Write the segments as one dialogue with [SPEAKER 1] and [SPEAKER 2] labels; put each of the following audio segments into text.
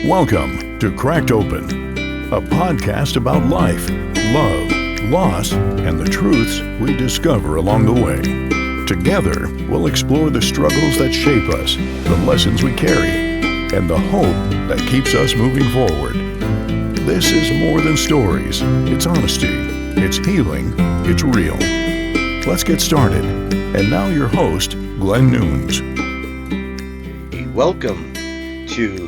[SPEAKER 1] Welcome to Cracked Open, a podcast about life, love, loss, and the truths we discover along the way. Together, we'll explore the struggles that shape us, the lessons we carry, and the hope that keeps us moving forward. This is more than stories. It's honesty. It's healing. It's real. Let's get started. And now your host, Glen Nunes.
[SPEAKER 2] Welcome to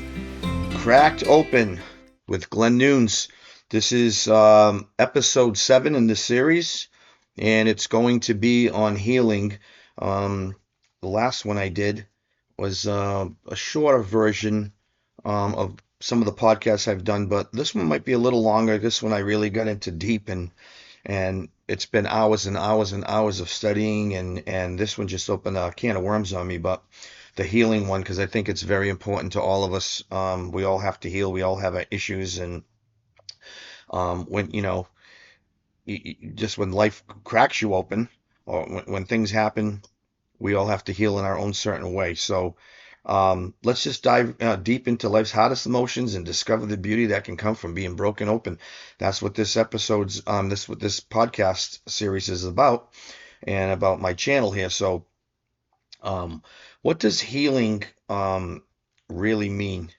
[SPEAKER 2] Cracked Open with Glen Nunes. This is episode 7 in the series, and it's going to be on healing. The last one I did was a shorter version of some of the podcasts I've done, but this one might be a little longer. This one I really got into deep, and it's been hours and hours and hours of studying, and this one just opened a can of worms on me, but the healing one, because I think it's very important to all of us. We all have to heal. We all have our issues, and when just when life cracks you open, or when things happen, we all have to heal in our own certain way. So let's just dive deep into life's hardest emotions and discover the beauty that can come from being broken open. That's what this episode's what this podcast series is about, and about my channel here. So what does healing really mean?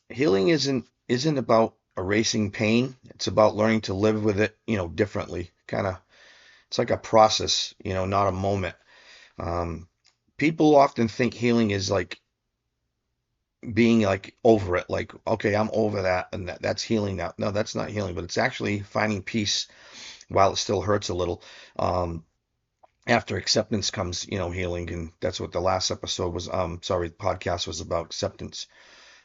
[SPEAKER 2] Healing isn't about erasing pain. It's about learning to live with it, differently. It's like a process, not a moment. People often think healing is like being like over it, like, okay, I'm over that, and that's healing now. No, that's not healing, but it's actually finding peace while it still hurts a little. After acceptance comes, healing, and that's what the last episode was. The podcast was about acceptance.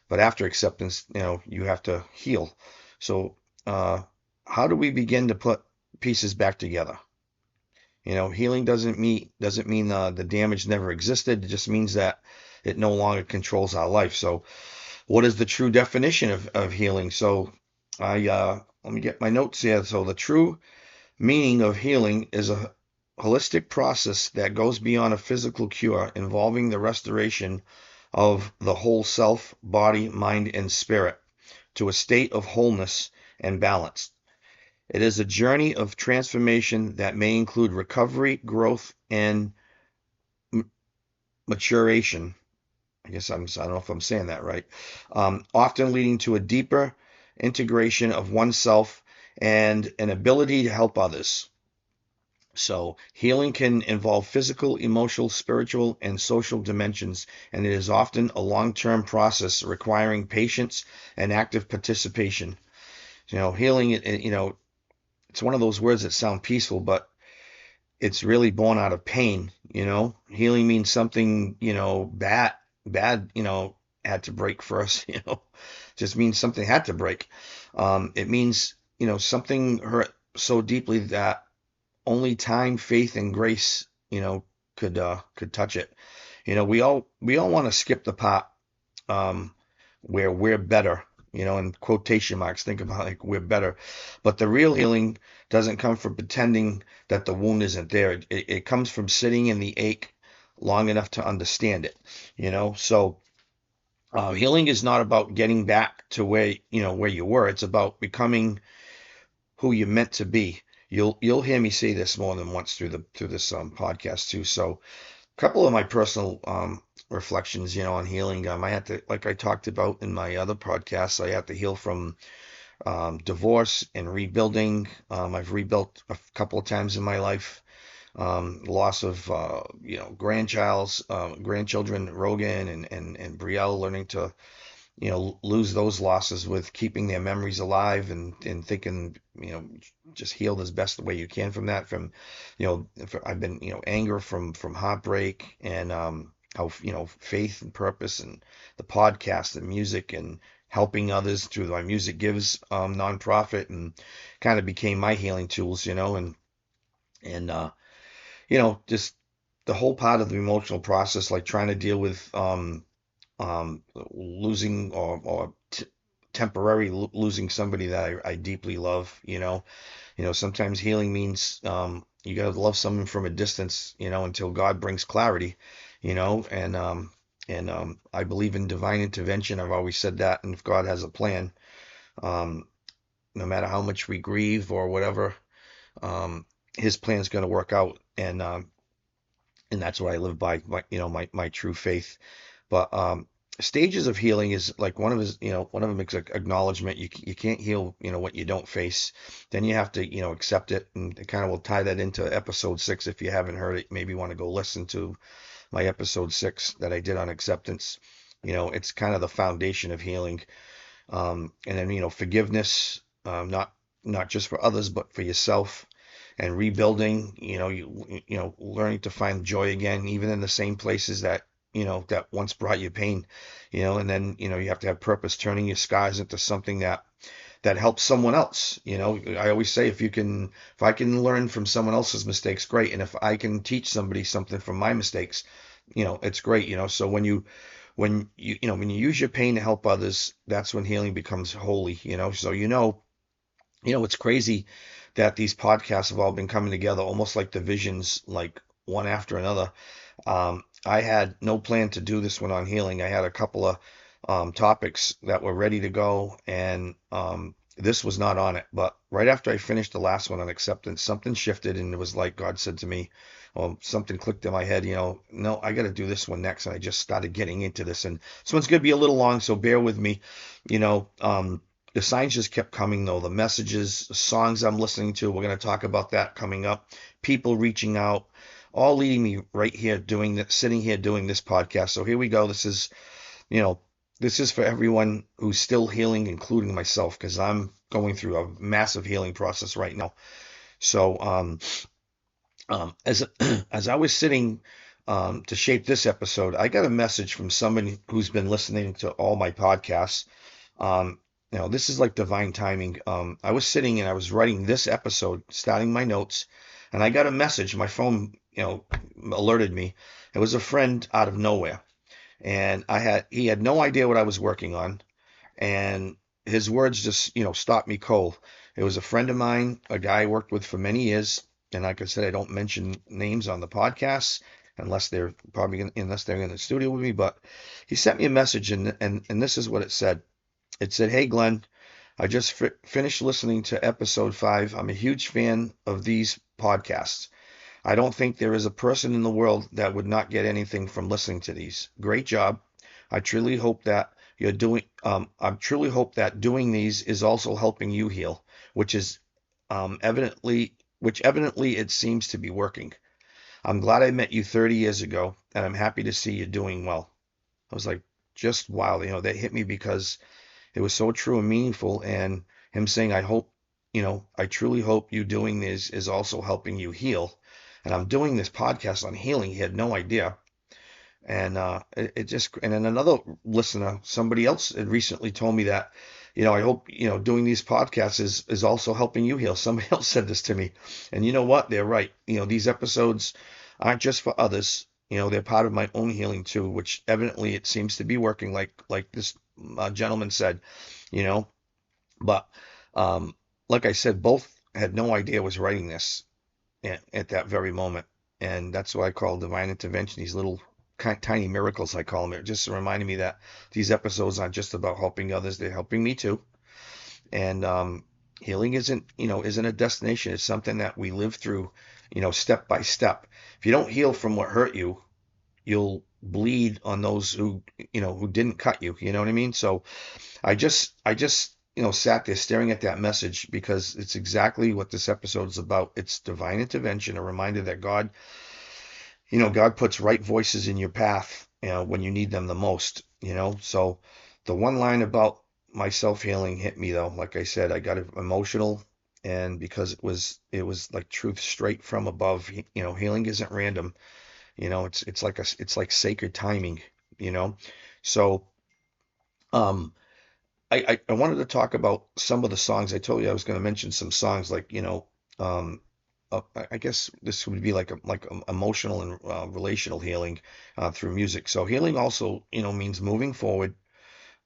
[SPEAKER 2] But after acceptance, you have to heal. So, how do we begin to put pieces back together? Healing doesn't mean the damage never existed. It just means that it no longer controls our life. So, what is the true definition of healing? So, let me get my notes here. So, the true meaning of healing is a holistic process that goes beyond a physical cure, involving the restoration of the whole self, body, mind, and spirit to a state of wholeness and balance. It is a journey of transformation that may include recovery, growth, and maturation. I don't know if I'm saying that right. Often leading to a deeper integration of oneself and an ability to help others. So healing can involve physical, emotional, spiritual, and social dimensions, and it is often a long-term process requiring patience and active participation. Healing, it's one of those words that sound peaceful, but it's really born out of pain. Healing means something, bad, had to break first, just means something had to break. It means, something hurt so deeply that only time, faith, and grace, could touch it. We all want to skip the part where we're better, in quotation marks. Think about like we're better, but the real healing doesn't come from pretending that the wound isn't there. It comes from sitting in the ache long enough to understand it. So healing is not about getting back to where you were. It's about becoming who you're meant to be. You'll hear me say this more than once through this podcast too. So, a couple of my personal reflections, on healing. I had to, like I talked about in my other podcasts, I had to heal from divorce and rebuilding. I've rebuilt a couple of times in my life. Loss of grandchildren, Rogan and Brielle, learning to lose those losses with keeping their memories alive, and thinking, just heal as best the way you can from that. I've been, anger from heartbreak, and how, faith and purpose, and the podcast and music, and helping others through my Music Gives nonprofit, and kind of became my healing tools, and just the whole part of the emotional process, like trying to deal with losing or temporary losing somebody that I deeply love. Sometimes healing means you got to love someone from a distance, until God brings clarity, and And I believe in divine intervention. I've always said that. And if God has a plan, um, no matter how much we grieve or whatever, um, His plan is going to work out. And that's what I live by, my true faith. But stages of healing is like one of them is acknowledgement. You can't heal, what you don't face. Then you have to, accept it, and it kind of will tie that into episode 6. If you haven't heard it, maybe you want to go listen to my episode 6 that I did on acceptance. It's kind of the foundation of healing. And then, forgiveness, not just for others, but for yourself, and rebuilding, learning to find joy again, even in the same places that once brought you pain, and then, you have to have purpose, turning your scars into something that helps someone else. I always say, if I can learn from someone else's mistakes, great. And if I can teach somebody something from my mistakes, it's great. So when you use your pain to help others, that's when healing becomes holy. So it's crazy that these podcasts have all been coming together almost like divisions, like one after another. I had no plan to do this one on healing. I had a couple of topics that were ready to go, and this was not on it. But right after I finished the last one on acceptance, something shifted, and it was like God said to me, well, something clicked in my head, no, I got to do this one next. And I just started getting into this. And this one's going to be a little long, so bear with me. The signs just kept coming, though. The messages, the songs I'm listening to, we're going to talk about that coming up. People reaching out, all leading me right here sitting here doing this podcast. So here we go. You know, this is for everyone who's still healing, including myself, because I'm going through a massive healing process right now. So, as as I was sitting to shape this episode, I got a message from somebody who's been listening to all my podcasts. This is like divine timing. I was sitting and I was writing this episode, starting my notes, and I got a message. My phone, alerted me. It was a friend out of nowhere, and he had no idea what I was working on, and his words just, stopped me cold. It was a friend of mine, a guy I worked with for many years, and like I said, I don't mention names on the podcast unless unless they're in the studio with me. But he sent me a message, and this is what it said. It said, "Hey Glenn, I just finished listening to episode 5. I'm a huge fan of these podcasts. I don't think there is a person in the world that would not get anything from listening to these. Great job. I truly hope that doing these is also helping you heal, which is evidently it seems to be working. I'm glad I met you 30 years ago, and I'm happy to see you doing well." I was like, just wow, that hit me because it was so true and meaningful. And him saying, I truly hope you doing this is also helping you heal. And I'm doing this podcast on healing. He had no idea. And and then another listener, somebody else had recently told me that, I hope, doing these podcasts is also helping you heal. Somebody else said this to me. And you know what? They're right. These episodes aren't just for others. They're part of my own healing too, which evidently it seems to be working, like this gentleman said, you know. But like I said, both had no idea I was writing this at that very moment. And that's what I call divine intervention, these little tiny miracles, I call them. It just reminded me that these episodes aren't just about helping others, they're helping me too. And healing isn't a destination. It's something that we live through, step by step. If you don't heal from what hurt you, you'll bleed on those who didn't cut you. You know what I mean? So I just sat there staring at that message because it's exactly what this episode is about. It's divine intervention, a reminder that God puts right voices in your path, when you need them the most. So the one line about my self-healing hit me though. Like I said, I got emotional, and because it was like truth straight from above. Healing isn't random. It's like sacred timing. You know, so um, I wanted to talk about some of the songs. I told you I was going to mention some songs, like I guess this would be like emotional and relational healing through music. So healing also means moving forward,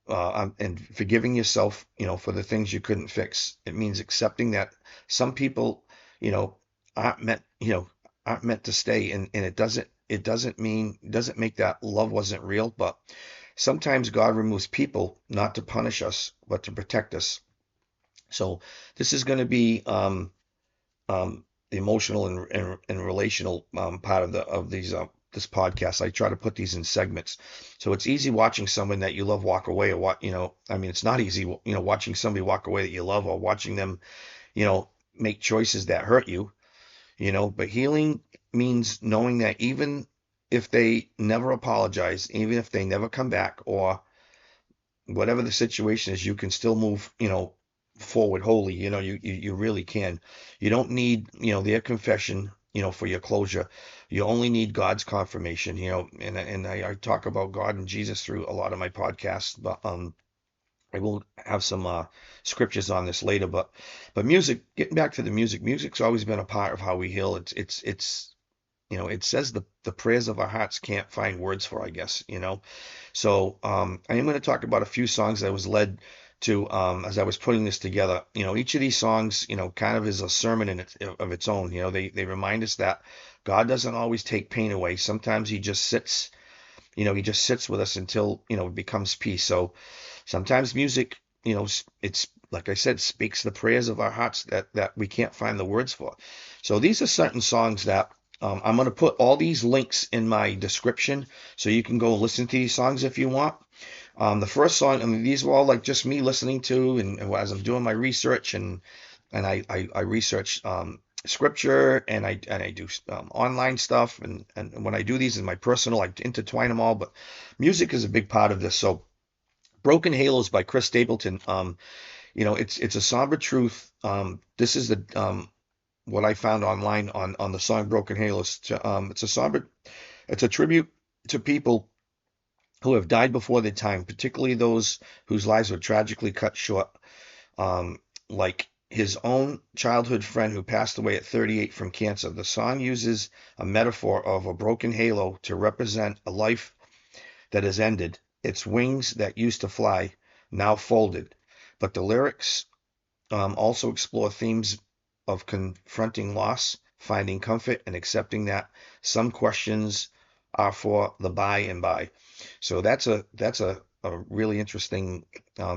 [SPEAKER 2] and forgiving yourself, for the things you couldn't fix. It means accepting that some people, you know, aren't meant, aren't meant to stay, and it doesn't. it doesn't make that love wasn't real, but sometimes God removes people not to punish us, but to protect us. So this is going to be the emotional and relational part of these this podcast. I try to put these in segments, so it's easy watching someone that you love walk away, or what I mean, it's not easy, watching somebody walk away that you love, or watching them, make choices that hurt you. But healing means knowing that even if they never apologize, even if they never come back, or whatever the situation is, you can still move, forward wholly. You really can. You don't need, their confession, for your closure. You only need God's confirmation, and I talk about God and Jesus through a lot of my podcasts, but I will have some scriptures on this later. But music, getting back to the music, music's always been a part of how we heal. It's it says the prayers of our hearts can't find words for, I guess. So I am going to talk about a few songs I was led to as I was putting this together. Each of these songs, kind of is a sermon of its own. They remind us that God doesn't always take pain away. Sometimes He just sits. He just sits with us until it becomes peace. So sometimes music, it's like I said, speaks the prayers of our hearts that we can't find the words for. So these are certain songs that I'm going to put all these links in my description, so you can go listen to these songs if you want. The first song, I mean, these were all like just me listening to, and as I'm doing my research, and I research scripture, and I do online stuff, and when I do these in my personal, I intertwine them all. But music is a big part of this. So Broken Halos by Chris Stapleton. It's a somber truth. This is the what I found online on the song Broken Halos. It's a tribute to people who have died before their time, particularly those whose lives were tragically cut short, like his own childhood friend who passed away at 38 from cancer. The song uses a metaphor of a broken halo to represent a life that has ended, its wings that used to fly, now folded. But the lyrics also explore themes of confronting loss, finding comfort, and accepting that some questions are for the by and by. So that's a really interesting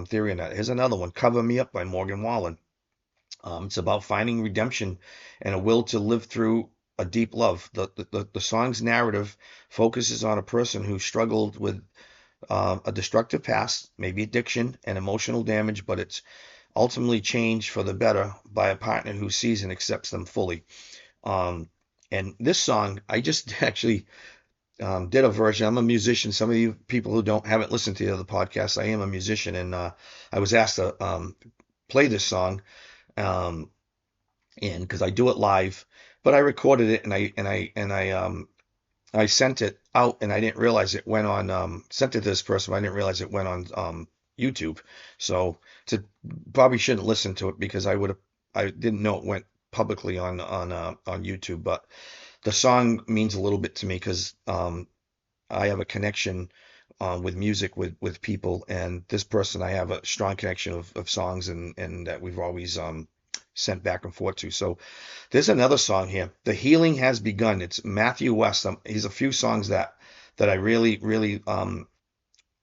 [SPEAKER 2] theory on that. Here's another one, Cover Me Up by Morgan Wallen. It's about finding redemption and a will to live through a deep love. The song's narrative focuses on a person who struggled with a destructive past, maybe addiction and emotional damage, but it's ultimately changed for the better by a partner who sees and accepts them fully. And this song, I just actually did a version. I'm a musician. Some of you people who haven't listened to the other podcasts, I am a musician, and I was asked to play this song, and because I do it live, but I recorded it, and I sent it out, and I didn't realize it went on. Sent it to this person, but I didn't realize it went on YouTube. So probably shouldn't listen to it, because I didn't know it went publicly on YouTube. But the song means a little bit to me, because I have a connection with music with people, and this person, I have a strong connection of songs, and that we've always sent back and forth to. So there's another song here, The Healing Has Begun. It's Matthew West. He's a few songs that I really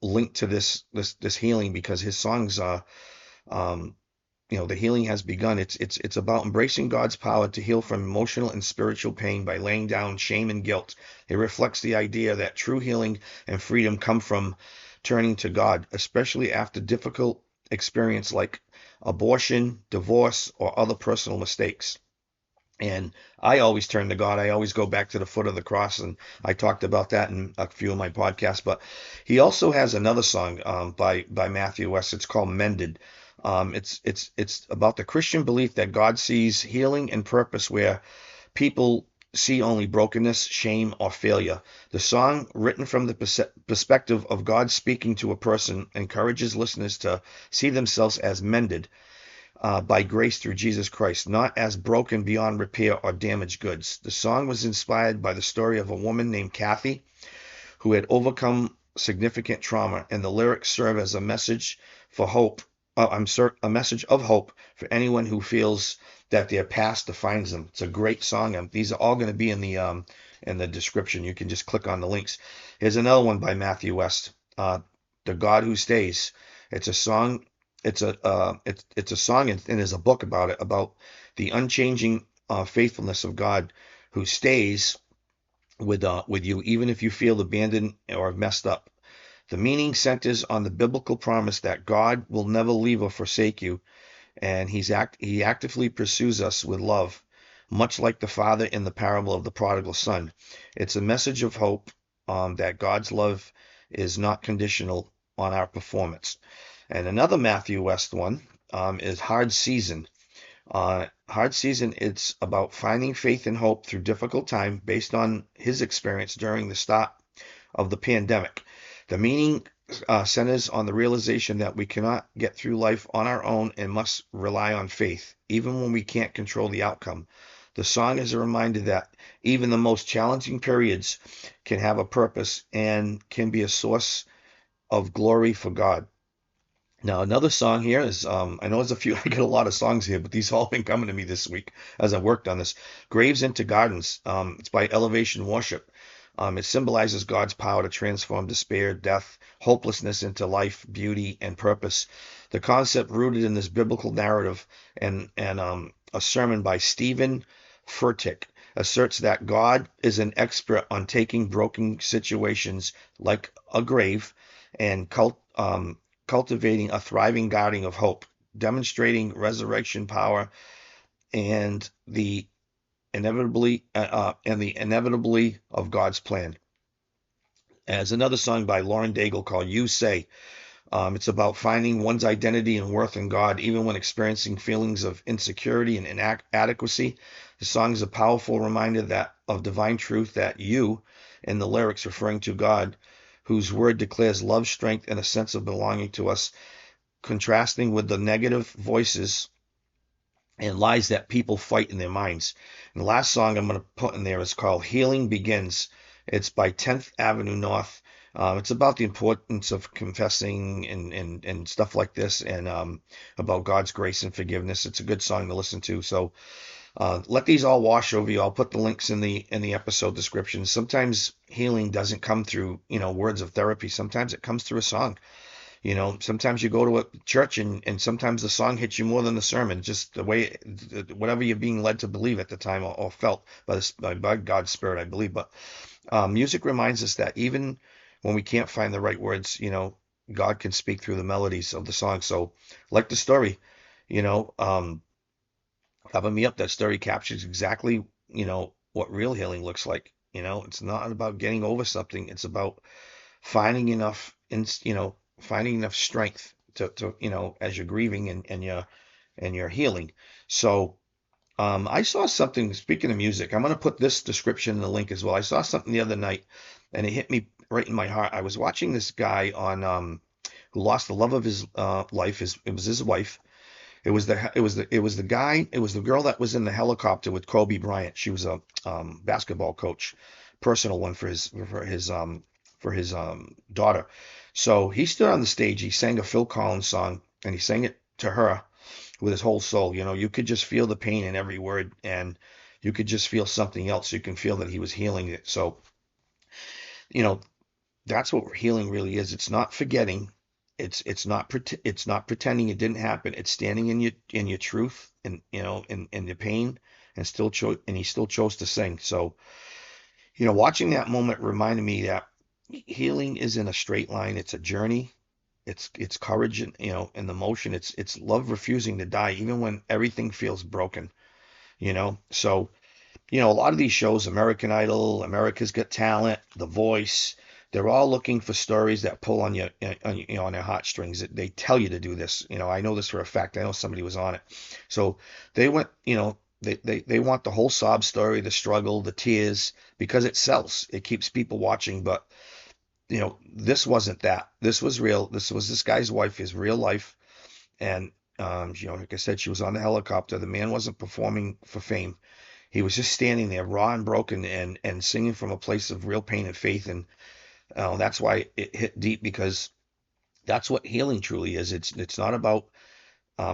[SPEAKER 2] link to this healing, because his songs are The Healing Has Begun. It's about embracing God's power to heal from emotional and spiritual pain by laying down shame and guilt. It reflects the idea that true healing and freedom come from turning to God, especially after difficult experience like abortion, divorce, or other personal mistakes. And I always turn to God. I always go back to the foot of the cross, and I talked about that in a few of my podcasts. But he also has another song by Matthew West. It's called Mended. It's about the Christian belief that God sees healing and purpose where people see only brokenness, shame, or failure. The song, written from the perspective of God speaking to a person, encourages listeners to see themselves as mended by grace through Jesus Christ, not as broken beyond repair or damaged goods. The song was inspired by the story of a woman named Kathy who had overcome significant trauma, and the lyrics serve as a message for hope. A message of hope for anyone who feels that their past defines them. It's a great song. These are all going to be in in the description. You can just click on the links. Here's another one by Matthew West, "The God Who Stays." It's a song. It's a song, and there's a book about it, about the unchanging faithfulness of God, who stays with you even if you feel abandoned or messed up. The meaning centers on the biblical promise that God will never leave or forsake you, and he actively pursues us with love, much like the father in the parable of the prodigal son. It's a message of hope, that God's love is not conditional on our performance. And another Matthew West one, is "Hard Season." Hard Season, it's about finding faith and hope through difficult time based on his experience during the start of the pandemic. The meaning centers on the realization that we cannot get through life on our own and must rely on faith, even when we can't control the outcome. The song is a reminder that even the most challenging periods can have a purpose and can be a source of glory for God. Now, another song here is, I know there's a few, I get a lot of songs here, but these all been coming to me this week as I worked on this. "Graves into Gardens." It's by Elevation Worship. It symbolizes God's power to transform despair, death, hopelessness into life, beauty, and purpose. The concept, rooted in this biblical narrative, and a sermon by Stephen Furtick, asserts that God is an expert on taking broken situations like a grave and cultivating a thriving garden of hope, demonstrating resurrection power and the inevitably of God's plan. As another song by Lauren Daigle called "You Say." It's about finding one's identity and worth in God, even when experiencing feelings of insecurity and inadequacy. The song is a powerful reminder of divine truth, that "you" in the lyrics referring to God, whose word declares love, strength, and a sense of belonging to us, contrasting with the negative voices and lies that people fight in their minds. And the last song I'm going to put in there is called "Healing Begins." It's by 10th Avenue North. It's about the importance of confessing and stuff like this, and about God's grace and forgiveness. It's a good song to listen to. So let these all wash over you. I'll put the links in the episode description. Sometimes healing doesn't come through, words of therapy. Sometimes it comes through a song. Sometimes you go to a church, and sometimes the song hits you more than the sermon, just the way, whatever you're being led to believe at the time, or felt by God's Spirit, I believe. But music reminds us that even when we can't find the right words, God can speak through the melodies of the song. So, like the story, Cover Me Up, that story captures exactly, what real healing looks like. It's not about getting over something. It's about finding enough, finding enough strength to as you're grieving and you're healing. So I saw something, speaking of music, I'm going to put this description in the link as well. I saw something the other night, and it hit me right in my heart. I was watching this guy on who lost the love of his life. It was his wife. It was the girl that was in the helicopter with Kobe Bryant. She was a basketball coach, personal one for his daughter. So he stood on the stage. He sang a Phil Collins song, and he sang it to her with his whole soul. You could just feel the pain in every word, and you could just feel something else. You can feel that he was healing it. So, that's what healing really is. It's not forgetting. It's not pretending it didn't happen. It's standing in your truth, and in the pain, and he still chose to sing. So, watching that moment reminded me that healing isn't a straight line. It's a journey. It's courage, and the motion. It's love refusing to die even when everything feels broken. So, a lot of these shows, American Idol, America's Got Talent, The Voice, they're all looking for stories that pull on you, on your heartstrings. They tell you to do this. I know this for a fact. I know somebody was on it. So they went, they want the whole sob story, the struggle, the tears, because it sells. It keeps people watching. But this wasn't that. This was real. This was this guy's wife, his real life. And like I said, she was on the helicopter. The man wasn't performing for fame. He was just standing there, raw and broken, and singing from a place of real pain and faith. And that's why it hit deep, because that's what healing truly is. It's not about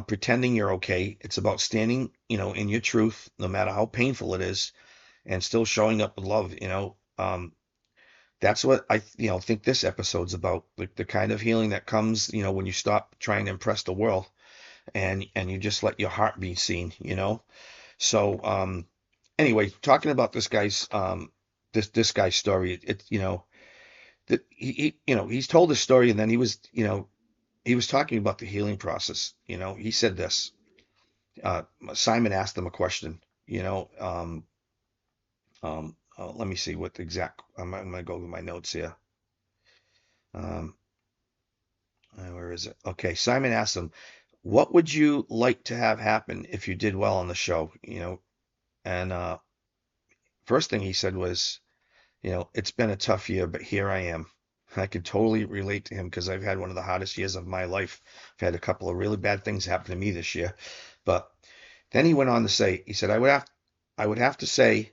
[SPEAKER 2] pretending you're okay. It's about standing, in your truth, no matter how painful it is, and still showing up with love, that's what I, think this episode's about, the kind of healing that comes, when you stop trying to impress the world and you just let your heart be seen. So, anyway, talking about this guy's story, that he's told his story, and then he was talking about the healing process. He said this. Simon asked him a question. Let me see what the exact. I'm gonna go with my notes here. Um, where is it? Okay, Simon asked him, "What would you like to have happen if you did well on the show?" And first thing he said was, "It's been a tough year, but here I am." I can totally relate to him because I've had one of the hardest years of my life. I've had a couple of really bad things happen to me this year. But then he went on to say, he said, I would have to say,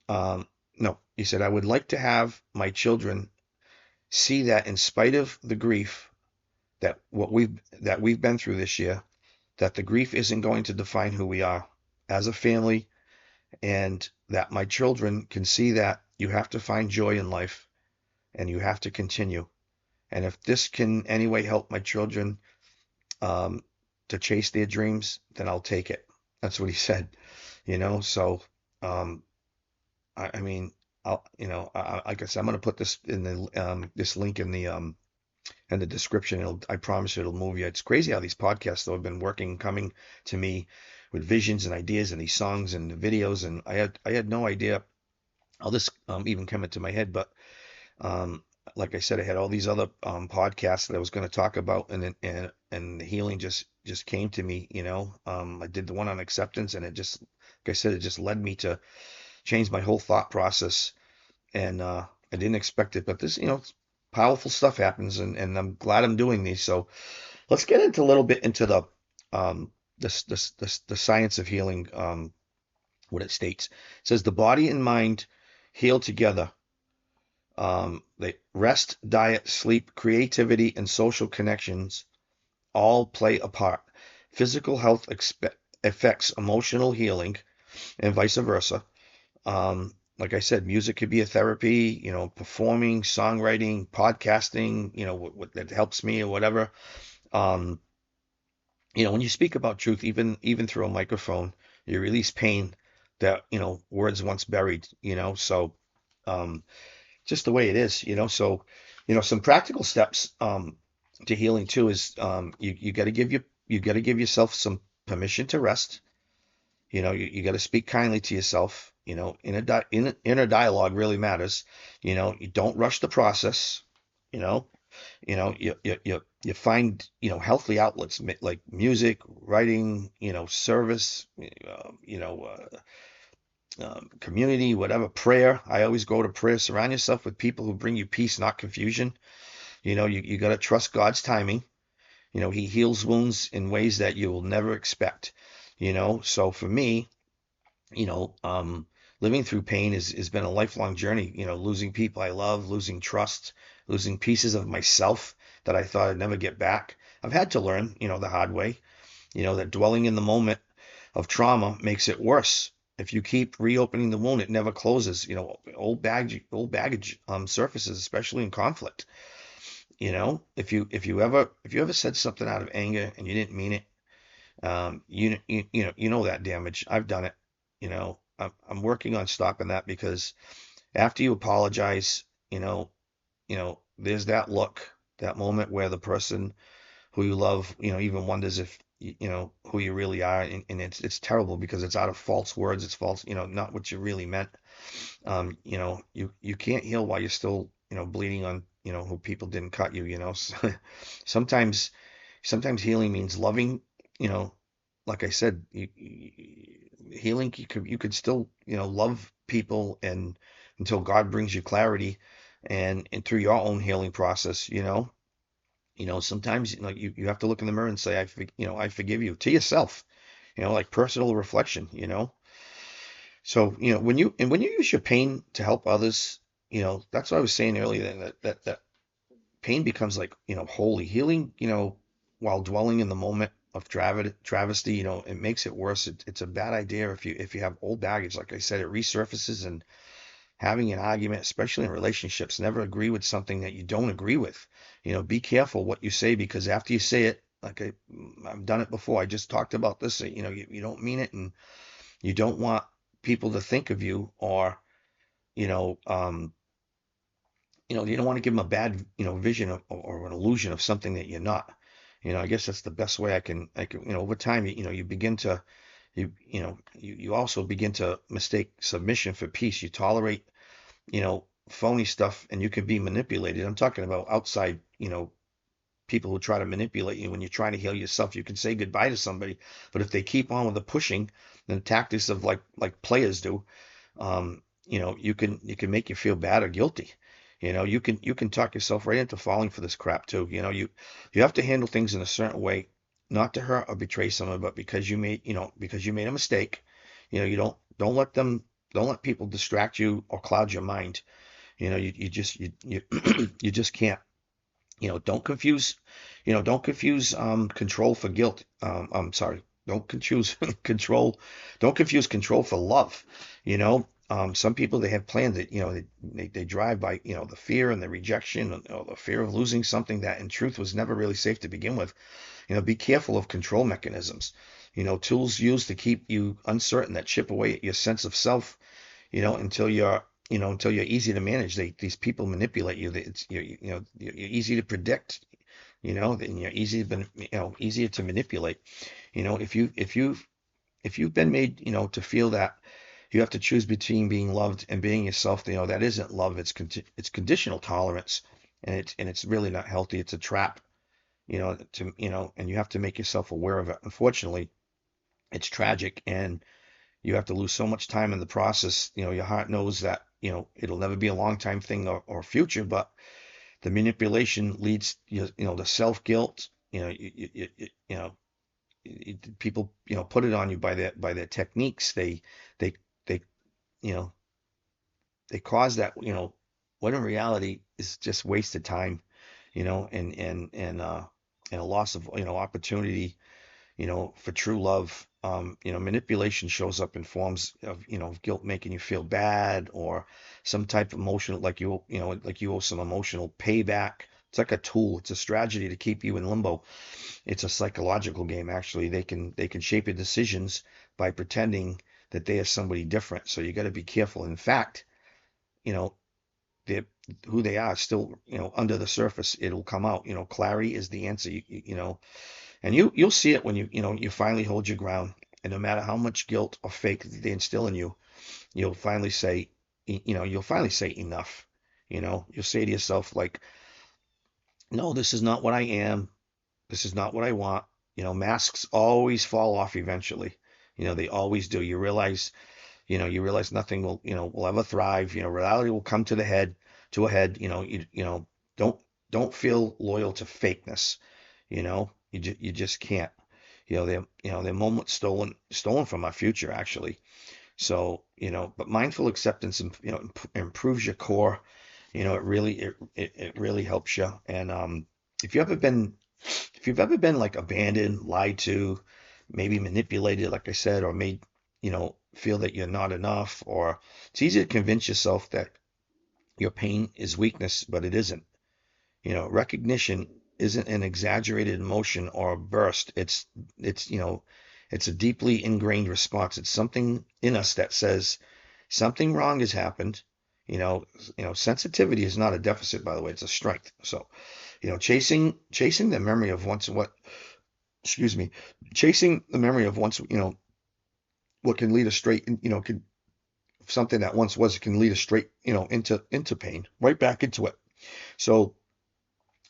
[SPEAKER 2] no, he said, I would like to have my children see that in spite of the grief that we've been through this year, that the grief isn't going to define who we are as a family, and that my children can see that you have to find joy in life and you have to continue. And if this can anyway help my children um, to chase their dreams, then I'll take it. That's what he said. So um, I mean, like I said, I'm going to put this in this link in the description. I promise it'll move you. It's crazy how these podcasts though have been working, coming to me with visions and ideas and these songs and the videos, and I had no idea how this even came into my head. But um, like I said, I had all these other podcasts that I was going to talk about, and the healing just came to me. I did the one on acceptance, and it just, like I said, it just led me to change my whole thought process. And I didn't expect it, but this, powerful stuff happens, and I'm glad I'm doing these. So let's get into a little bit into the science of healing. What it states, it says the body and mind heal together. They rest, diet, sleep, creativity, and social connections all play a part. Physical health affects emotional healing, and vice versa. Like I said, music could be a therapy, performing, songwriting, podcasting, what that helps me or whatever. Um, when you speak about truth, even through a microphone, you release pain that, words once buried, so um, just the way it is, so, some practical steps to healing too is you got to give yourself some permission to rest. You got to speak kindly to yourself. Inner dialogue really matters. You don't rush the process. You know, you find healthy outlets like music, writing, service, community, whatever, prayer. I always go to prayer. Surround yourself with people who bring you peace, not confusion. You got to trust God's timing. He heals wounds in ways that you will never expect. So for me, you know, um, living through pain has been a lifelong journey. Losing people I love, losing trust, losing pieces of myself that I thought I'd never get back. I've had to learn, the hard way, that dwelling in the moment of trauma makes it worse. If you keep reopening the wound, it never closes. Old baggage surfaces, especially in conflict. If you ever said something out of anger and you didn't mean it, you know that damage. I've done it. I'm working on stopping that because after you apologize, there's that look, that moment where the person who you love, even wonders if who you really are, and it's terrible because it's out of false words. It's false, not what you really meant. You can't heal while you're still, bleeding on, who people didn't cut you. Sometimes sometimes healing means loving, you know, like I said, healing, you could still, love people and until God brings you clarity and through your own healing process, sometimes you have to look in the mirror and say, I forgive you to yourself, like personal reflection, So, when you use your pain to help others, that's what I was saying earlier, that pain becomes like, holy healing, while dwelling in the moment. travesty. It makes it worse. It's a bad idea if you have old baggage. Like I said, it resurfaces, and having an argument, especially in relationships, never agree with something that you don't agree with. Be careful what you say, because after you say it, like I've done it before. I just talked about this. You don't mean it, and you don't want people to think of you, or you know, um, you don't want to give them a bad, vision or an illusion of something that you're not. I guess that's the best way I can, over time, you begin to, you also begin to mistake submission for peace. You tolerate, phony stuff, and you can be manipulated. I'm talking about outside, people who try to manipulate you when you're trying to heal yourself. You can say goodbye to somebody, but if they keep on with the pushing and the tactics of like players do, you can make you feel bad or guilty. You can talk yourself right into falling for this crap too. You have to handle things in a certain way, not to hurt or betray someone, but because you made a mistake. You don't let people distract you or cloud your mind. You just can't. Don't confuse control for guilt. I'm sorry. Don't confuse control. Don't confuse control for love. Some people, they have plans that they drive by the fear and the rejection, or the fear of losing something that in truth was never really safe to begin with. Be careful of control mechanisms. Tools used to keep you uncertain, that chip away at your sense of self. Until you're easy to manage. These people manipulate you. You're easy to predict. And you're easier to manipulate. If you've been made, to feel that you have to choose between being loved and being yourself, that isn't love. It's conditional tolerance, and it's really not healthy. It's a trap. And you have to make yourself aware of it. Unfortunately, it's tragic, and you have to lose so much time in the process. Your heart knows that it'll never be a long time thing, or future, but the manipulation leads to self guilt. People put it on you by their techniques. They you know they cause that, what in reality is just wasted time, and a loss of opportunity, for true love. Manipulation shows up in forms of, guilt, making you feel bad, or some type of emotional, like you owe some emotional payback. It's like a tool. It's a strategy to keep you in limbo. It's a psychological game, actually. They can shape your decisions by pretending that they are somebody different. So you got to be careful. In fact, you know, they who they are still, under the surface, it'll come out. Clarity is the answer. And you'll see it when you finally hold your ground. And no matter how much guilt or fake they instill in you, you'll finally say, enough. You'll say to yourself, like, no, this is not what I am. This is not what I want. Masks always fall off eventually. They always do. You realize nothing will ever thrive. Reality will come to a head. Don't feel loyal to fakeness. You just can't. They're moments stolen from our future, actually. So, but mindful acceptance, improves your core. It really helps you. And if you ever been, if you've ever been like abandoned, lied to, maybe manipulated, like I said, or made, feel that you're not enough, or it's easy to convince yourself that your pain is weakness, but it isn't. Recognition isn't an exaggerated emotion or a burst. It's a deeply ingrained response. It's something in us that says something wrong has happened. Sensitivity is not a deficit, by the way. It's a strength. So, chasing the memory of once what, excuse me, chasing the memory of once, what can lead us straight, can something that once was, can lead us straight, into pain, right back into it. So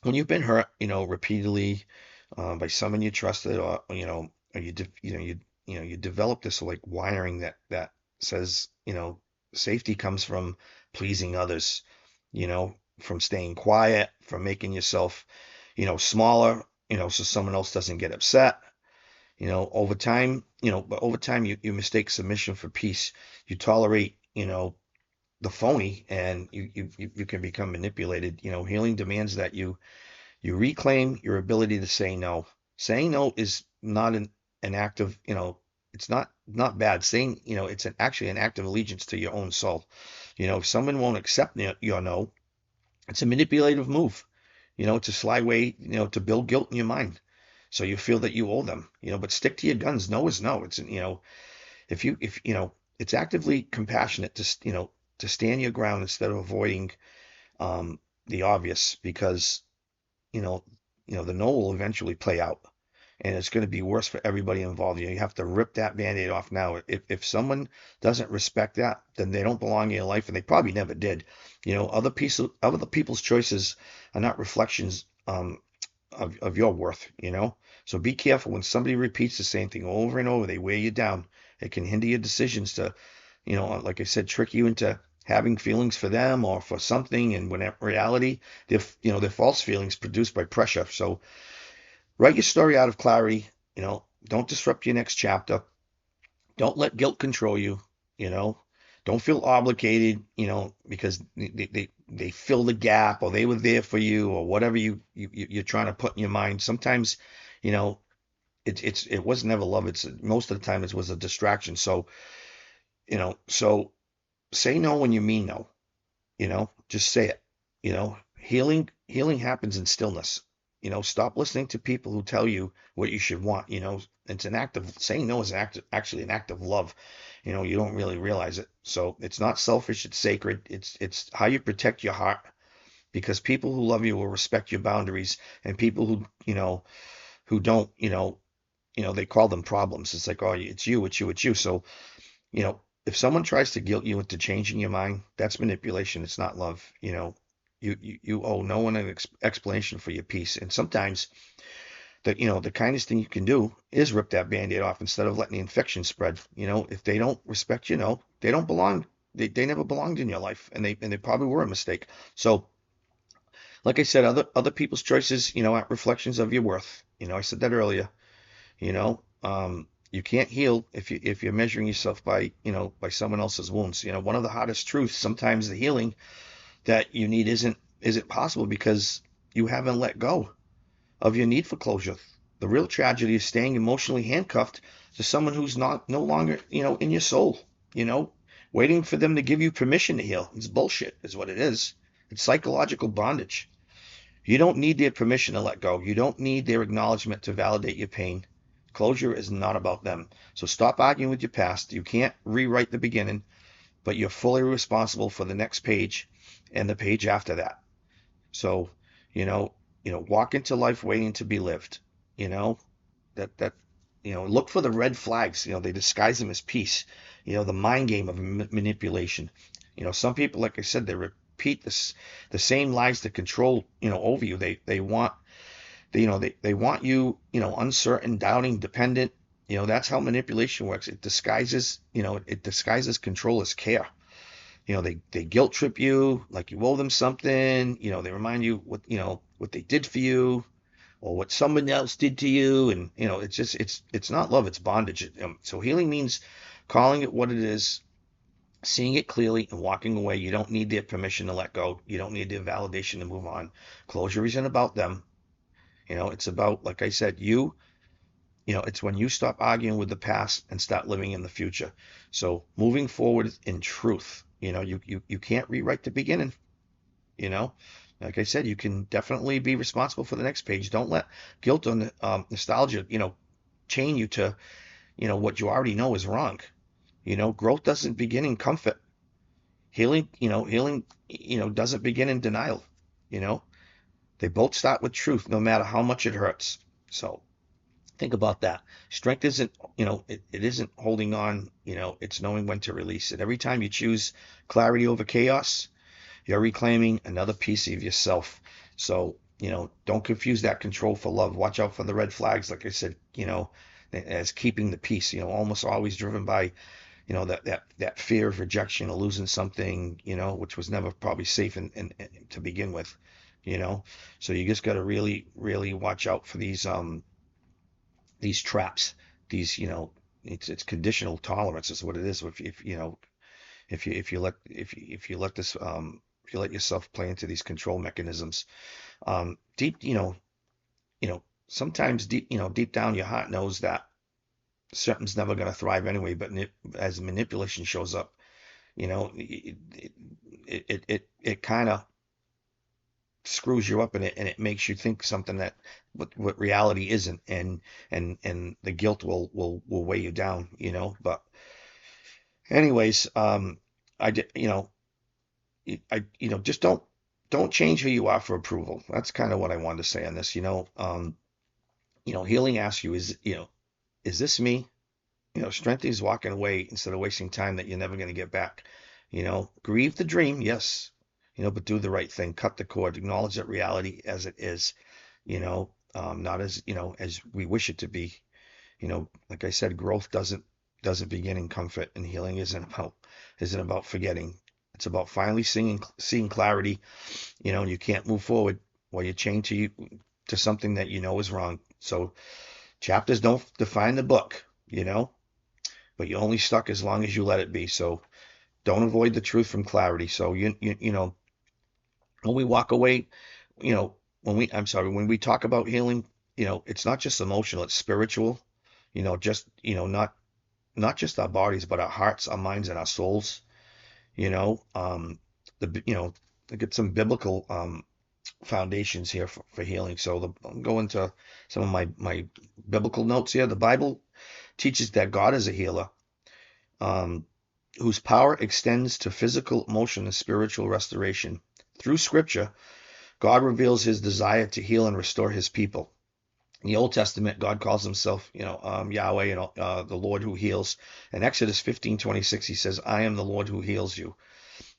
[SPEAKER 2] when you've been hurt, repeatedly, by someone you trusted, or you develop this like wiring that says, safety comes from pleasing others, from staying quiet, from making yourself, smaller, so someone else doesn't get upset. Over time, you mistake submission for peace. You tolerate, the phony, and you can become manipulated. Healing demands that you reclaim your ability to say no. Saying no is not an act of, it's not bad. Saying, it's actually an act of allegiance to your own soul. If someone won't accept your no, it's a manipulative move. It's a sly way, to build guilt in your mind. So you feel that you owe them, but stick to your guns. No is no. It's, if it's actively compassionate to, to stand your ground instead of avoiding the obvious, because, you know, the no will eventually play out, and it's going to be worse for everybody involved. You have to rip that band-aid off now. If someone doesn't respect that, then they don't belong in your life, and they probably never did. Other people's choices are not reflections of your worth. So be careful when somebody repeats the same thing over and over. They wear you down. It can hinder your decisions to, like I said, trick you into having feelings for them or for something, and when in reality, they're false feelings produced by pressure. So write your story out of clarity. Don't disrupt your next chapter. Don't let guilt control you. You know, don't feel obligated. Because they fill the gap, or they were there for you, or whatever you're trying to put in your mind. Sometimes, you know, it was never love. It's most of the time it was a distraction. So say no when you mean no. Just say it. Healing happens in stillness. Stop listening to people who tell you what you should want. It's an act of saying no is actually an act of love. You don't really realize it. So it's not selfish, it's sacred. It's how you protect your heart, because people who love you will respect your boundaries, and people who don't, they call them problems. It's like, oh, it's you, it's you, it's you. So, if someone tries to guilt you into changing your mind, that's manipulation. It's not love. You owe no one an explanation for your peace. And sometimes the kindest thing you can do is rip that band-aid off instead of letting the infection spread. If they don't respect they don't belong. They never belonged in your life, and they probably were a mistake. So, like I said, other people's choices, aren't reflections of your worth. I said that earlier. You can't heal if you're measuring yourself by someone else's wounds. One of the hardest truths, sometimes the healing that you need isn't possible because you haven't let go of your need for closure. The real tragedy is staying emotionally handcuffed to someone who's no longer, in your soul, waiting for them to give you permission to heal. It's bullshit, is what it is. It's psychological bondage. You don't need their permission to let go. You don't need their acknowledgement to validate your pain. Closure is not about them. So stop arguing with your past. You can't rewrite the beginning, but you're fully responsible for the next page and the page after that. So, walk into life waiting to be lived. You know, that look for the red flags. They disguise them as peace. The mind game of manipulation. Some people, like I said, they repeat the same lies to control, over you. They want they want you, uncertain, doubting, dependent. That's how manipulation works. It disguises control as care. They guilt trip you like you owe them something. They remind you what they did for you, or what someone else did to you. And it's not love, it's bondage. So healing means calling it what it is, seeing it clearly, and walking away. You don't need their permission to let go. You don't need their validation to move on. Closure isn't about them. It's about, like I said, it's when you stop arguing with the past and start living in the future. So moving forward in truth, you can't rewrite the beginning. you know like I said, you can definitely be responsible for the next page. Don't let guilt and nostalgia chain you to what you already know is wrong. Growth doesn't begin in comfort. Healing doesn't begin in denial. you know they both start with truth, no matter how much it hurts. So think about that. Strength isn't, it isn't holding on. It's knowing when to release it. Every time you choose clarity over chaos, you're reclaiming another piece of yourself. So, don't confuse that control for love. Watch out for the red flags, like I said, as keeping the peace, almost always driven by, that fear of rejection or losing something, which was never probably safe to begin with, So you just got to really, really watch out for these traps, it's conditional tolerance is what it is. If you let yourself play into these control mechanisms, deep, sometimes deep down your heart knows that something's never going to thrive anyway, but as manipulation shows up, it kind of screws you up, and it makes you think something that what reality isn't, and the guilt will weigh you down, but anyways, I did, just don't change who you are for approval. That's kind of what I wanted to say on this. Healing asks you, is this me? Strength is walking away instead of wasting time that you're never going to get back. Grieve the dream, yes, but do the right thing. Cut the cord. Acknowledge that reality as it is, not as we wish it to be. Like I said, growth doesn't begin in comfort, and healing isn't about forgetting. It's about finally seeing clarity. You can't move forward while you're chained to something that is wrong. So chapters don't define the book, but you're only stuck as long as you let it be. So don't avoid the truth from clarity. So when we walk away, when we talk about healing, it's not just emotional, it's spiritual. Not just our bodies, but our hearts, our minds, and our souls. You know, the you know, I get some biblical foundations here for healing. So I'm going to some of my biblical notes here. The Bible teaches that God is a healer, um, whose power extends to physical, emotional, and spiritual restoration. Through Scripture, God reveals His desire to heal and restore His people. In the Old Testament, God calls Himself, Yahweh, and the Lord who heals. In Exodus 15:26, He says, "I am the Lord who heals you."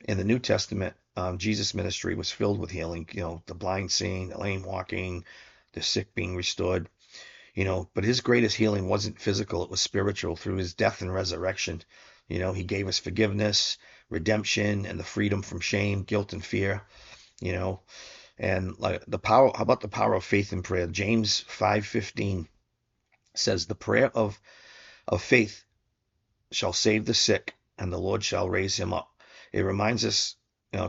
[SPEAKER 2] In the New Testament, Jesus' ministry was filled with healing. The blind seeing, the lame walking, the sick being restored. But His greatest healing wasn't physical; it was spiritual. Through His death and resurrection, He gave us forgiveness, redemption, and the freedom from shame, guilt, and fear. You know, and like the power. How about the power of faith in prayer? James 5:15 says, "The prayer of faith shall save the sick, and the Lord shall raise him up." It reminds us,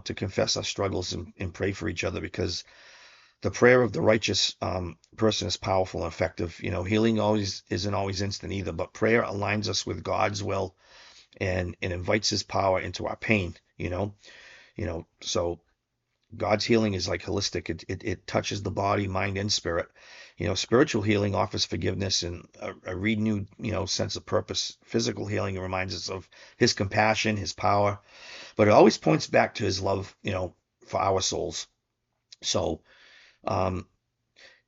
[SPEAKER 2] to confess our struggles and pray for each other, because the prayer of the righteous person is powerful and effective. Healing always isn't always instant either, but prayer aligns us with God's will, and it invites His power into our pain. So God's healing is like holistic. It touches the body, mind, and spirit. Spiritual healing offers forgiveness and a renewed, sense of purpose. Physical healing reminds us of His compassion, His power, but it always points back to His love, for our souls. So, um,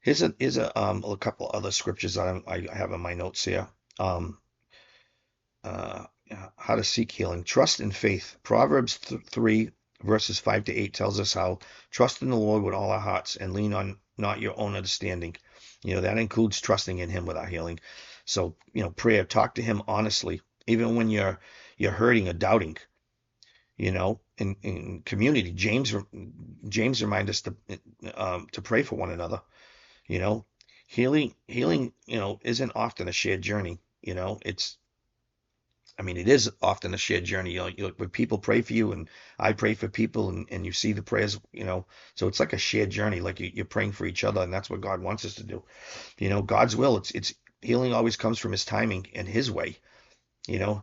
[SPEAKER 2] here's a couple other scriptures that I have in my notes here. Um, uh, how to seek healing. Trust and faith. Proverbs 3 verses 5-8 tells us how trust in the Lord with all our hearts and lean on not your own understanding. That includes trusting in Him with our healing. So, prayer, talk to Him honestly, even when you're hurting or doubting. In community, James reminds us to pray for one another. You know, healing, isn't often a shared journey. It is often a shared journey. When people pray for you, and I pray for people, and you see the prayers, so it's like a shared journey, like you're praying for each other, and that's what God wants us to do. God's will, it's healing always comes from His timing and His way. You know,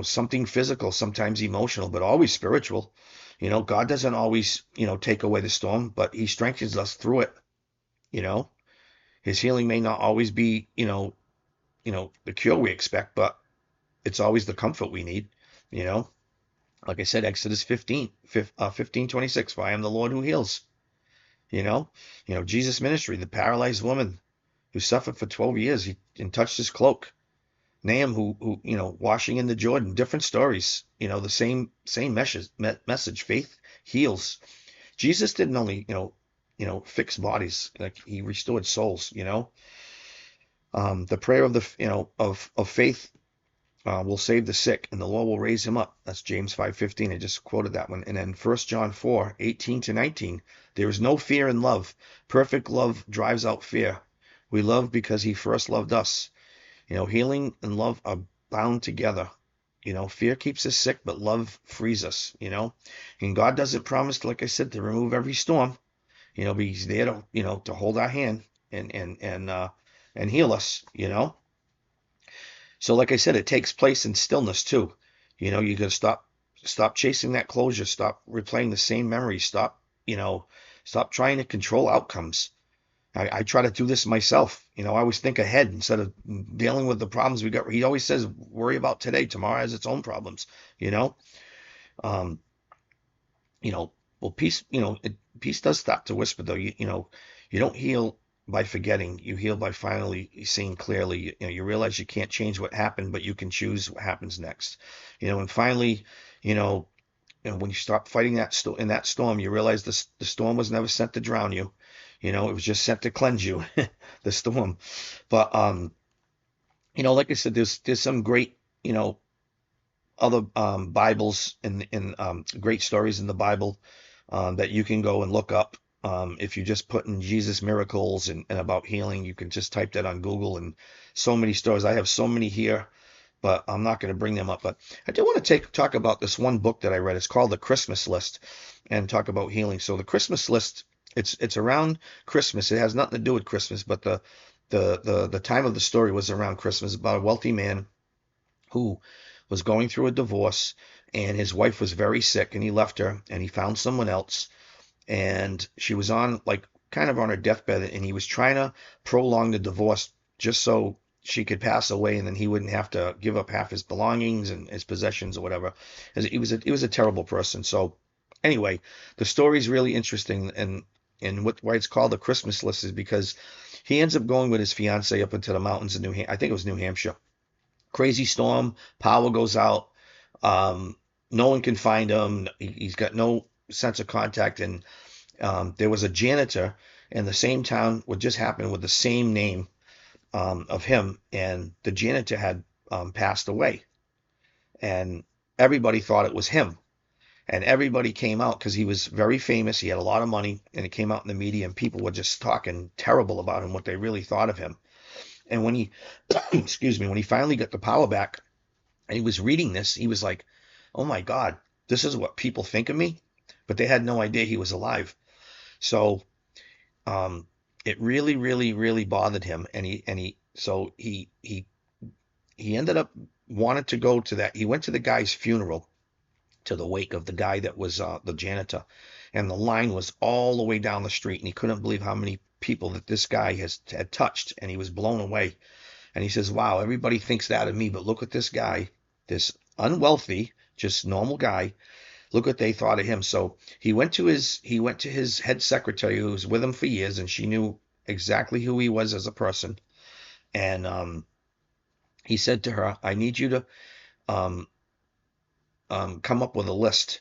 [SPEAKER 2] something physical, sometimes emotional, but always spiritual. God doesn't always, take away the storm, but He strengthens us through it. You know, His healing may not always be, the cure we expect, but it's always the comfort we need, you know. Like I said, Exodus 15:26, for I am the Lord who heals. Jesus' ministry, the paralyzed woman who suffered for 12 years, and touched His cloak. Nahum, who washing in the Jordan, different stories, the same message. Faith heals. Jesus didn't only, fix bodies, like He restored souls. The prayer of of faith will save the sick, and the Lord will raise him up. That's James 5:15. I just quoted that one. And then 1 John 4:18-19. There is no fear in love. Perfect love drives out fear. We love because He first loved us. Healing and love are bound together. Fear keeps us sick, but love frees us. And God doesn't promise, like I said, to remove every storm. But He's there to hold our hand and heal us, So like I said, it takes place in stillness too. You got to stop chasing that closure, stop replaying the same memories, you know, stop trying to control outcomes. I try to do this myself. I always think ahead instead of dealing with the problems we got. He always says, worry about today. Tomorrow has its own problems, you know? Um, you know, well, peace does stop to whisper though. You don't heal by forgetting. You heal by finally seeing clearly. You realize you can't change what happened, but you can choose what happens next. And finally, you know, when you stop fighting in that storm, you realize the storm was never sent to drown you. It was just sent to cleanse you, the storm. But like I said, there's some great, other Bibles and great stories in the Bible that you can go and look up. If you just put in Jesus miracles and about healing, you can just type that on Google, and so many stories. I have so many here, but I'm not going to bring them up. But I do want to talk about this one book that I read. It's called The Christmas List, and talk about healing. So the Christmas List, it's around Christmas. It has nothing to do with Christmas, but the time of the story was around Christmas, about a wealthy man who was going through a divorce, and his wife was very sick, and he left her, and he found someone else, and she was on, like, kind of on her deathbed, and he was trying to prolong the divorce just so she could pass away, and then he wouldn't have to give up half his belongings and his possessions or whatever. He was a terrible person. So anyway, the story's really interesting, and why it's called The Christmas List is because he ends up going with his fiance up into the mountains in I think it was New Hampshire. Crazy storm, power goes out. No one can find him. He's got no sense of contact. And there was a janitor in the same town, what just happened, with the same name of him. And the janitor had passed away. And everybody thought it was him. And everybody came out because he was very famous. He had a lot of money. And it came out in the media, and people were just talking terrible about him, what they really thought of him. And when he, excuse me, when he finally got the power back and he was reading this, he was like, oh my God, this is what people think of me. But they had no idea he was alive. So it really, really, really bothered him. So he ended up wanted to go to that. He went to the guy's funeral, to the wake of the guy that was the janitor. And the line was all the way down the street. And he couldn't believe how many people that this guy had touched, and he was blown away. And he says, wow, everybody thinks that of me, but look at this guy, this unwealthy, just normal guy. Look what they thought of him. So he went to his head secretary, who was with him for years, and she knew exactly who he was as a person. And he said to her, I need you to come up with a list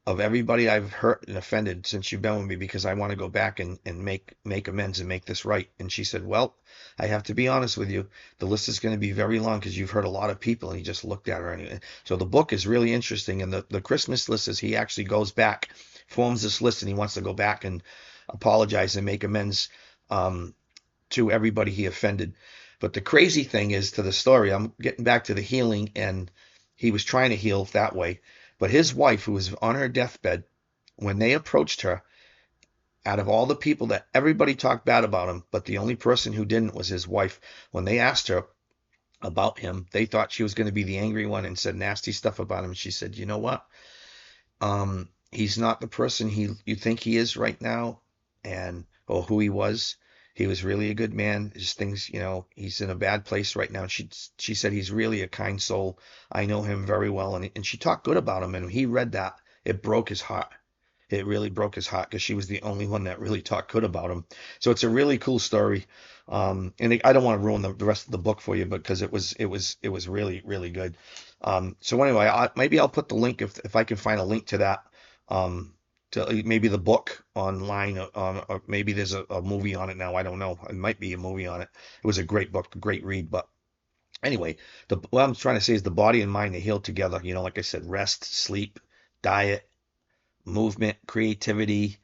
[SPEAKER 2] of everybody I've hurt and offended since you've been with me, because I want to go back and make amends and make this right. And she said, well, I have to be honest with you. The list is going to be very long because you've hurt a lot of people. And he just looked at her anyway. So the book is really interesting. And the Christmas list is, he actually goes back, forms this list, and he wants to go back and apologize and make amends to everybody he offended. But the crazy thing is, to the story, I'm getting back to the healing, and he was trying to heal that way. But his wife, who was on her deathbed, when they approached her, out of all the people that everybody talked bad about him, but the only person who didn't was his wife, when they asked her about him, they thought she was going to be the angry one and said nasty stuff about him. And she said, you know what? He's not the person you think he is right now, or who he was. He was really a good man. Just things, he's in a bad place right now. She said he's really a kind soul. I know him very well. And she talked good about him. And when he read that, it broke his heart. It really broke his heart, because she was the only one that really talked good about him. So it's a really cool story. And I don't want to ruin the rest of the book for you, because it was really, really good. So anyway, maybe I'll put the link, if I can find a link to that, to maybe the book online, or maybe there's a movie on it now. I don't know. It might be a movie on it. It was a great book, a great read. But anyway, what I'm trying to say is the body and mind, they heal together. Like I said, rest, sleep, diet, movement, creativity,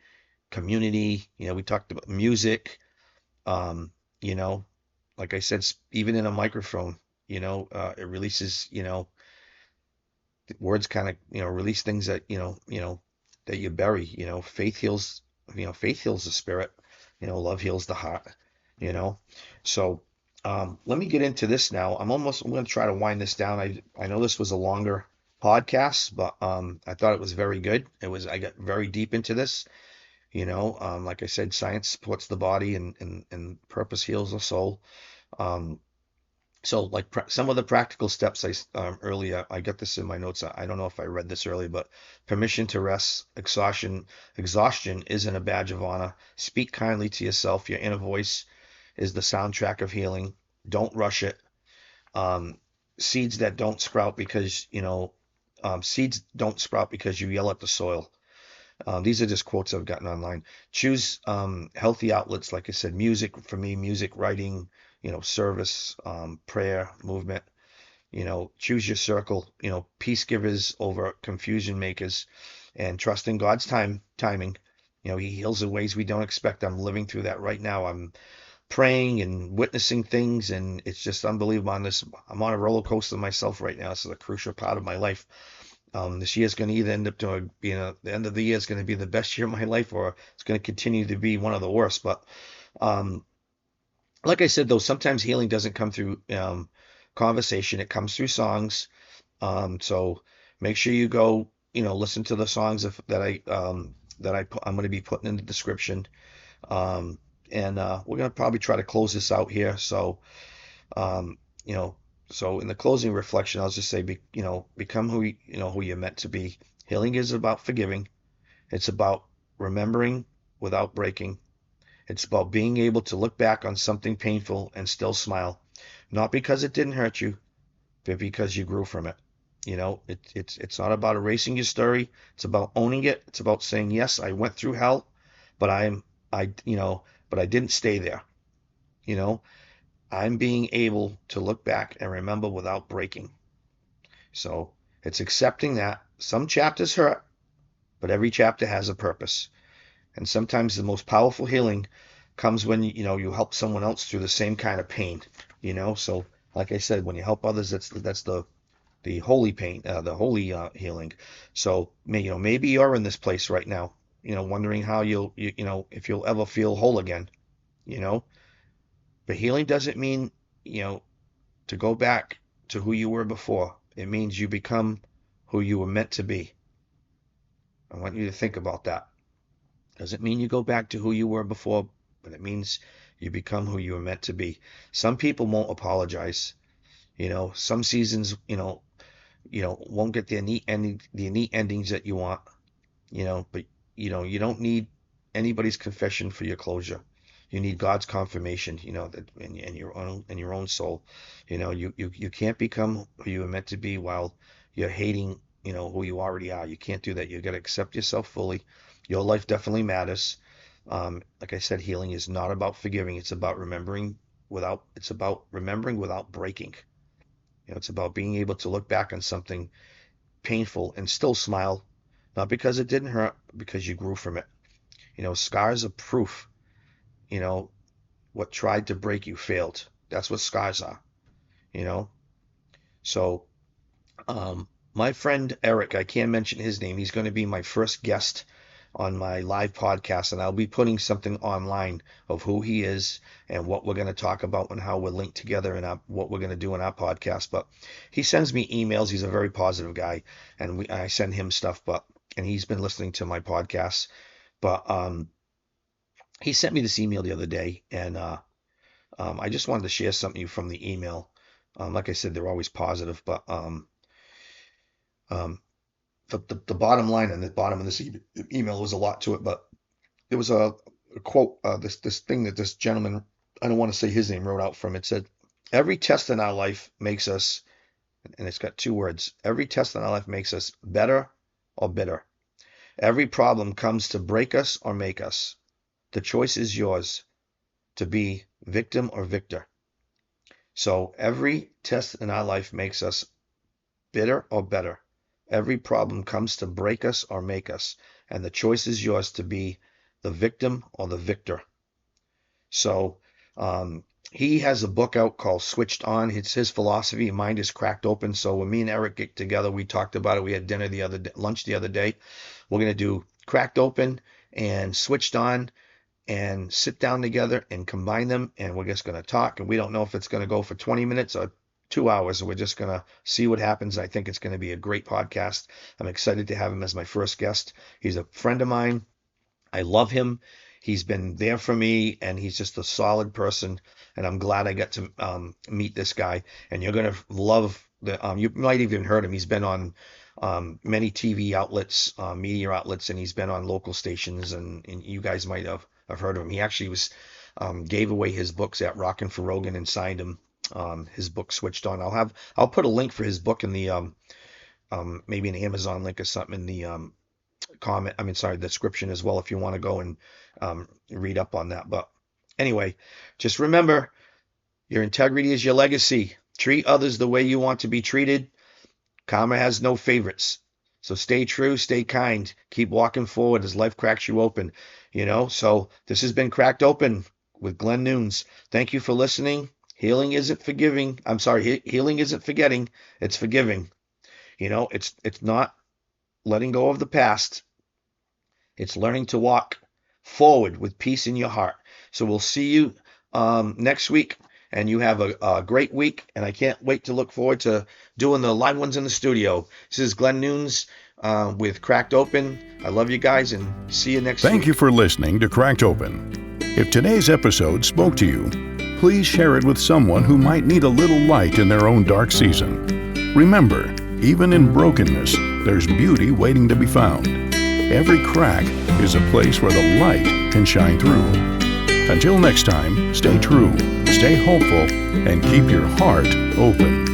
[SPEAKER 2] community. We talked about music. Like I said, even in a microphone, it releases, words kind of, release things that, that you bury. Faith heals the spirit. Love heals the heart. you know. So let me get into this now. I'm going to try to wind this down. I know this was a longer podcast, but I thought it was very good. I got very deep into this, like I said, science supports the body, and purpose heals the soul. Um, so like some of the practical steps earlier, I got this in my notes. I don't know if I read this earlier, but permission to rest, exhaustion isn't a badge of honor. Speak kindly to yourself. Your inner voice is the soundtrack of healing. Don't rush it. Um, seeds that don't sprout because, seeds don't sprout because you yell at the soil. These are just quotes I've gotten online. Choose healthy outlets, like I said, music for me, music, writing, service, prayer, movement. Choose your circle. Peace givers over confusion makers, and trust in God's timing. He heals in ways we don't expect. I'm living through that right now. I'm praying and witnessing things, and it's just unbelievable. I'm on a roller coaster myself right now. This is a crucial part of my life. This year is going to either end up the end of the year is going to be the best year of my life, or it's going to continue to be one of the worst. But um, like I said, though, sometimes healing doesn't come through conversation; it comes through songs. So make sure you go, listen to the songs I'm going to be putting in the description. Um, and we're going to probably try to close this out here. So, um, you know, so in the closing reflection, I'll just say, become who you're meant to be. Healing is about forgiving. It's about remembering without breaking. It's about being able to look back on something painful and still smile, not because it didn't hurt you, but because you grew from it. It's not about erasing your story. It's about owning it. It's about saying, yes, I went through hell, but I, but I didn't stay there. You know, I'm being able to look back and remember without breaking. So it's accepting that some chapters hurt, but every chapter has a purpose. And sometimes the most powerful healing comes when you help someone else through the same kind of pain. So like I said, when you help others, that's the holy pain, the holy healing. So maybe you're in this place right now, wondering how if you'll ever feel whole again. You know, but healing doesn't mean to go back to who you were before. It means you become who you were meant to be. I want you to think about that. Doesn't mean you go back to who you were before, but it means you become who you were meant to be. Some people won't apologize. Some seasons, won't get the neat endings that you want. But you don't need anybody's confession for your closure. You need God's confirmation, that in your own soul. You can't become who you were meant to be while you're hating, who you already are. You can't do that. You got to accept yourself fully. Your life definitely matters. Like I said, healing is not about forgiving. It's about remembering without breaking. It's about being able to look back on something painful and still smile, not because it didn't hurt, but because you grew from it. Scars are proof. You know, what tried to break you failed. That's what scars are. You know. So, my friend Eric, I can't mention his name. He's going to be my first guest on my live podcast, and I'll be putting something online of who he is and what we're going to talk about and how we're linked together and what we're going to do in our podcast. But he sends me emails. He's a very positive guy, and I send him stuff. And he's been listening to my podcast. But he sent me this email the other day, and I just wanted to share something from the email. Like I said, they're always positive, but um, the bottom line and the bottom of this email was a lot to it, but there was a quote, this thing that this gentleman, I don't want to say his name, wrote out from. It said, "Every test in our life makes us," and it's got two words. Every test in our life makes us better or bitter. Every problem comes to break us or make us. The choice is yours to be victim or victor. So every test in our life makes us bitter or better. Every problem comes to break us or make us, and the choice is yours to be the victim or the victor. So he has a book out called Switched On. It's his philosophy. Mind is cracked open. So when me and Eric get together, we talked about it. We had lunch the other day. We're going to do Cracked Open and Switched On. and sit down together and combine them, and we're just going to talk. And we don't know if it's going to go for 20 minutes or 2 hours. So we're just going to see what happens. I think it's going to be a great podcast. I'm excited to have him as my first guest. He's a friend of mine. I love him. He's been there for me, and he's just a solid person. And I'm glad I got to meet this guy. And you're going to love you might even heard him. He's been on many TV outlets, media outlets, and he's been on local stations, and you guys might have heard of him. He actually gave away his books at Rockin' for Rogan and signed him. His book Switched On. I'll put a link for his book in the maybe an Amazon link or something in the description as well, if you want to go and read up on that. But anyway, just remember, your integrity is your legacy. Treat others the way you want to be treated. Karma has no favorites. So stay true, stay kind, keep walking forward as life cracks you open. So this has been Cracked Open with Glen Nunes. Thank you for listening. Healing isn't forgiving. Healing isn't forgetting. It's forgiving. It's not letting go of the past. It's learning to walk forward with peace in your heart. So we'll see you next week, and you have a great week, and I can't wait to look forward to doing the live ones in the studio. This is Glen Nunes with Cracked Open. I love you guys, and see you next week.
[SPEAKER 1] Thank you for listening to Cracked Open. If today's episode spoke to you, please share it with someone who might need a little light in their own dark season. Remember, even in brokenness, there's beauty waiting to be found. Every crack is a place where the light can shine through. Until next time, stay true, stay hopeful, and keep your heart open.